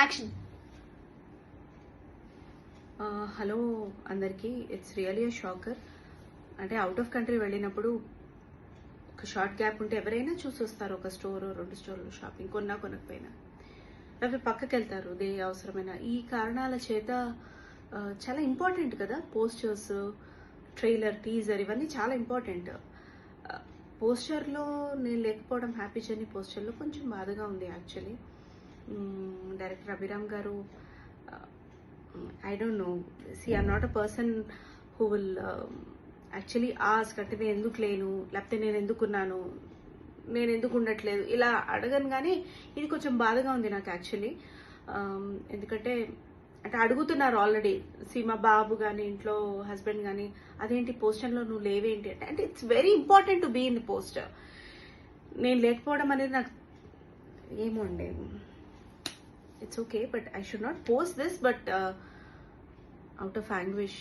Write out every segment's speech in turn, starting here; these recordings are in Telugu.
యాక్షన్. హలో అందరికీ. It's really a shocker. అంటే అవుట్ ఆఫ్ కంట్రీ వెళ్ళినప్పుడు ఒక షార్ట్ గ్యాప్ ఉంటే ఎవరైనా చూసి వస్తారు. ఒక స్టోర్ 2 స్టోర్లు షాపింగ్ కొనకపోయినా లేకపోతే పక్కకి వెళ్తారు. అవసరమైన ఈ కారణాల చేత చాలా ఇంపార్టెంట్ కదా. పోస్టర్స్, ట్రైలర్, టీజర్ ఇవన్నీ చాలా ఇంపార్టెంట్. పోస్టర్లో నేను లేకపోవడం, హ్యాపీ జర్నీ పోస్టర్లో కొంచెం బాధగా ఉంది యాక్చువల్లీ. డైరెక్టర్ అభిరామ్ గారు, I don't know, I'm not a person who will actually ask అంటే నేను ఎందుకు లేను, లేకపోతే నేను ఎందుకున్నాను, నేను ఎందుకు ఉండట్లేదు ఇలా అడగను. కానీ ఇది కొంచెం బాధగా ఉంది నాకు యాక్చువల్లీ. ఎందుకంటే అంటే అడుగుతున్నారు ఆల్రెడీ. మా బాబు కానీ ఇంట్లో హస్బెండ్ కానీ, అదేంటి పోస్టర్లో నువ్వు లేవేంటి అంటే it's very important to be in the poster. నేను లేకపోవడం అనేది నాకు ఏమో అండి, it's okay, but I should not post this, but out of anguish.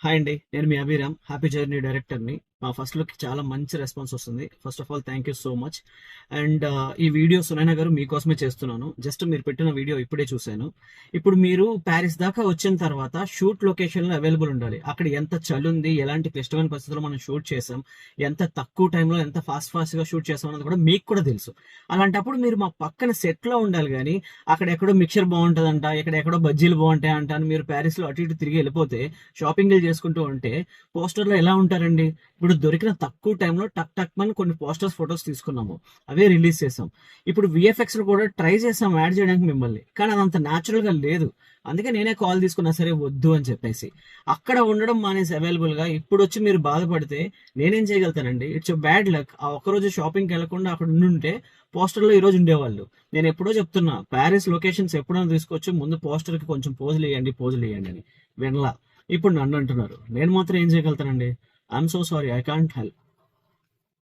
Hi అండి, నేను మీ అభిరామ్, హ్యాపీ జర్నీ డైరెక్టర్ని. మా ఫస్ట్ లుక్ చాలా మంచి రెస్పాన్స్ వస్తుంది. First of all thank you so much. And ఈ వీడియో సునైనా గారు మీకోసమే చేస్తున్నాను. జస్ట్ మీరు పెట్టిన వీడియో ఇప్పుడే చూశాను. ఇప్పుడు మీరు ప్యారిస్ దాకా వచ్చిన తర్వాత షూట్ లొకేషన్లో అవైలబుల్ ఉండాలి. అక్కడ ఎంత చలి ఉంది, ఎలాంటి క్లిష్టమైన పరిస్థితుల్లో మనం షూట్ చేసాం, ఎంత తక్కువ టైంలో ఎంత ఫాస్ట్గా షూట్ చేసాం అన్నది కూడా మీకు కూడా తెలుసు. అలాంటప్పుడు మీరు మా పక్కన సెట్లో ఉండాలి. కానీ అక్కడ ఎక్కడో మిక్చర్ బాగుంటుందంట, ఎక్కడెక్కడో బజ్జీలు బాగుంటాయంట అని మీరు ప్యారిస్లో అటు ఇటు తిరిగి వెళ్ళిపోతే, షాపింగ్ చేసుకుంటూ ఉంటే పోస్టర్లో ఎలా ఉంటారండి? ఇప్పుడు దొరికిన తక్కువ టైంలో టక్ టక్ మని కొన్ని పోస్టర్స్, ఫొటోస్ తీసుకున్నాము, అవే రిలీజ్ చేసాం. ఇప్పుడు విఎఫ్ఎక్స్ లో కూడా ట్రై చేసాం యాడ్ చేయడానికి మిమ్మల్ని, కానీ అదంత న్యాచురల్ గా లేదు. అందుకే నేనే కాల్ తీసుకున్నా, సరే వద్దు అని చెప్పేసి. అక్కడ ఉండడం మానేసి అవైలబుల్ గా ఇప్పుడు వచ్చి మీరు బాధపడితే నేనేం చేయగలుగుతానండి? It's bad luck. ఆ ఒక్కరోజు షాపింగ్కి వెళ్లకుండా అక్కడ ఉండుంటే పోస్టర్లో ఈ రోజు ఉండేవాళ్ళు. నేను ఎప్పుడో చెప్తున్నా, ప్యారిస్ లొకేషన్స్ ఎప్పుడైనా తీసుకొచ్చి ముందు పోస్టర్కి కొంచెం పోజులు వేయండి అని వినలా. ఇప్పుడు నన్ను అంటున్నారు. నేను మాత్రం ఏం చేయగలుగుతానండి? I'm so sorry, I can't help.